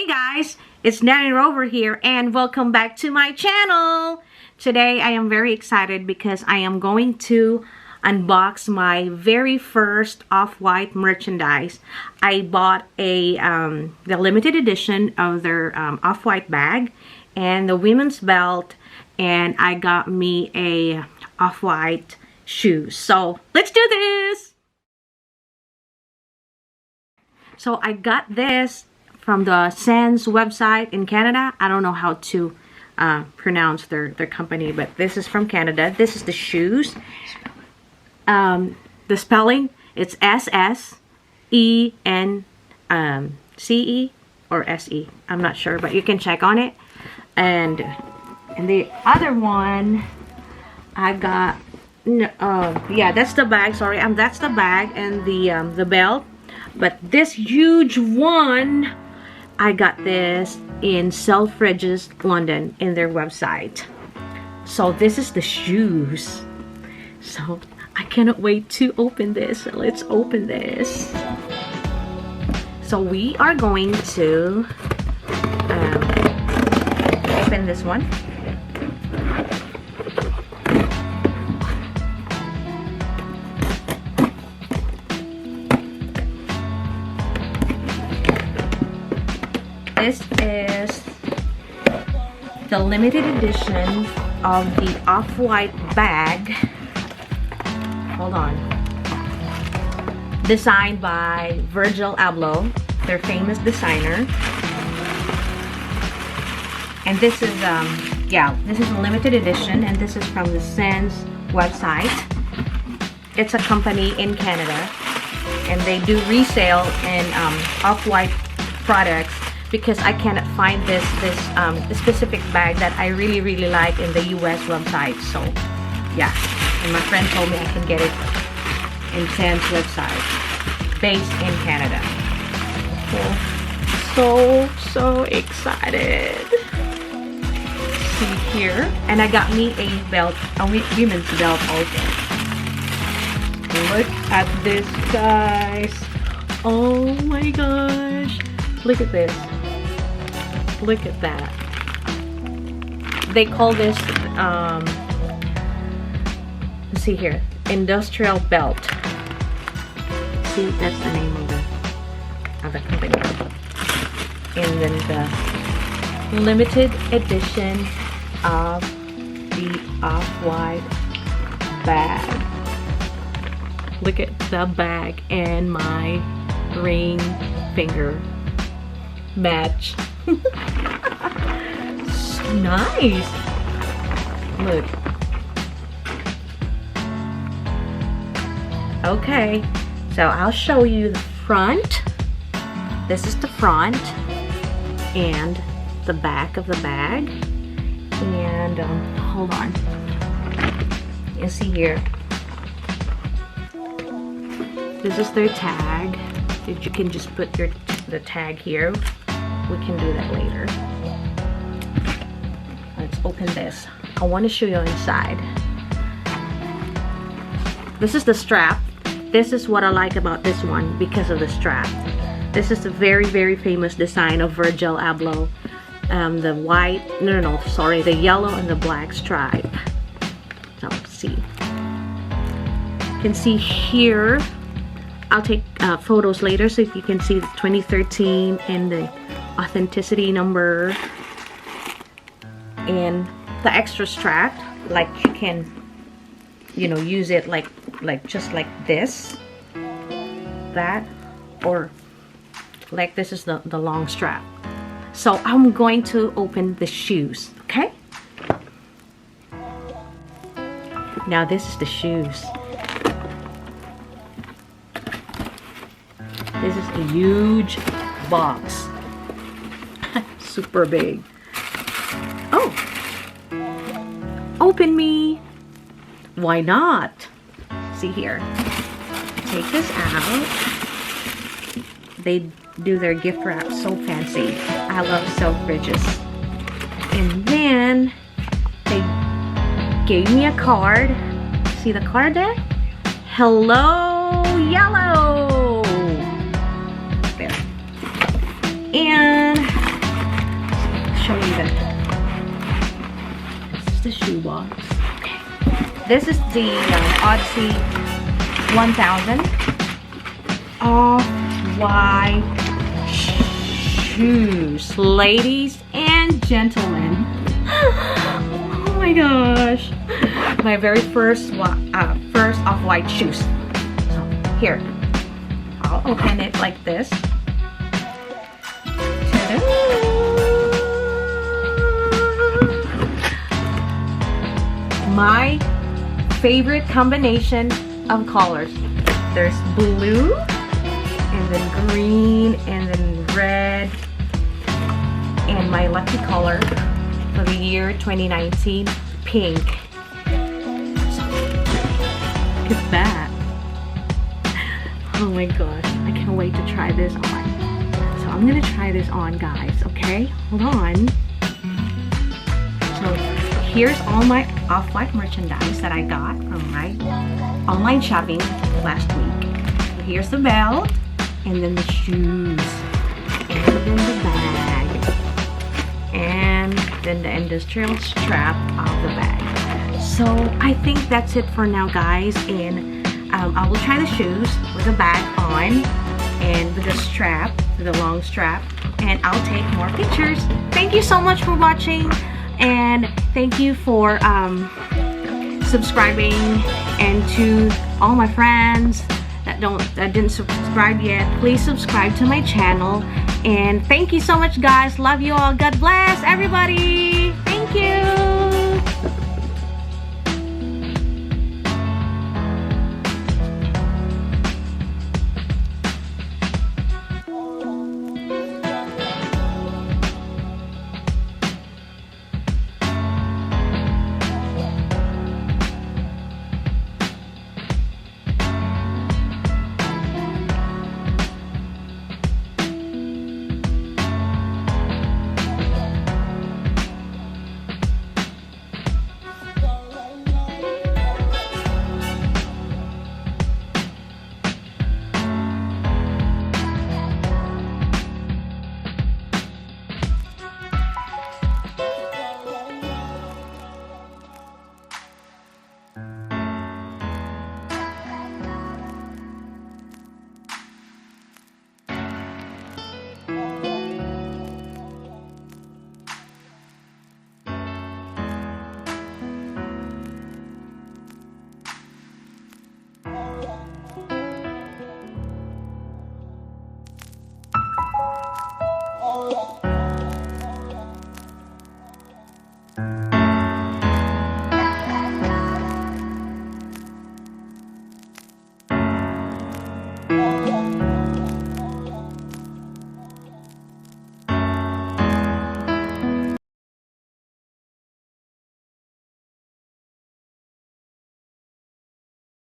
guys, it's Nanny Rover here and welcome back to my channel. Today I am very excited because I am going to unbox my very first Off-White merchandise. I bought the limited edition of their Off-White bag and the women's belt, and I got me a Off-White shoes. So let's do this. So I got this from the Sans website in Canada. I don't know how to pronounce their company, but this is from Canada. This is the shoes. The spelling, it's S-S-E-N-C-E or S-E. I'm not sure, but you can check on it. And the other one, I got, yeah, that's the bag. Sorry, that's the bag and the belt. But this huge one, I got this in Selfridges, London, in their website. So this is the shoes. So I cannot wait to open this. Let's open this. So we are going to open this one. This is the limited edition of the Off-White bag. Hold on. Designed by Virgil Abloh, their famous designer. And this is this is a limited edition, and this is from the Sans website. It's a company in Canada, and they do resale in Off-White products, because I cannot find this specific bag that I really like in the US website. So yeah, and my friend told me I can get it in Sans website based in Canada. So excited. See here, and I got me a belt, a women's belt also. Look at this, guys. Oh my gosh, look at this. Look at that. They call this let's see here, industrial belt. See, that's the name of the company. And then the limited edition of the Off-White bag. Look at the bag and my ring finger match. Nice. Look. Okay, so I'll show you the front. This is the front and the back of the bag. And hold on. You see here. This is their tag. You can just put the tag here. We can do that later. Let's open this. I want to show you inside. This is the strap. This is what I like about this one because of the strap. This is a very famous design of Virgil Abloh. The white, the yellow and the black stripe. So let's see. You can see here. I'll take photos later so if you can see the 2013 and the authenticity number and the extra strap, like you can use it like just like this, that, or like this is the long strap. So I'm going to open the shoes. Okay, now this is the shoes. This is a huge box. Super big. Oh, open me. Why not? See here. Take this out. They do their gift wrap so fancy. I love Selfridges. And then they gave me a card. See the card there? Hello, yellow. There. And the shoebox. Okay. This is the Odyssey 1000 Off-White shoes, ladies and gentlemen. Oh my gosh, my very first Off-White shoes. So here, I'll open it like this. My favorite combination of colors. There's blue, and then green, and then red, and my lucky color for the year 2019, pink. So, look at that. Oh my gosh, I can't wait to try this on. So I'm gonna try this on, guys, okay? Hold on. So here's all my Off-White merchandise that I got from my online shopping last week. So here's the belt, and then the shoes, and then the bag, and then the industrial strap of the bag. So I think that's it for now, guys, and I will try the shoes with the bag on and with the strap, the long strap, and I'll take more pictures. Thank you so much for watching, and thank you for subscribing, and to all my friends that didn't subscribe yet, please subscribe to my channel. And thank you so much, guys. Love you all. God bless everybody. Thank you. Oh.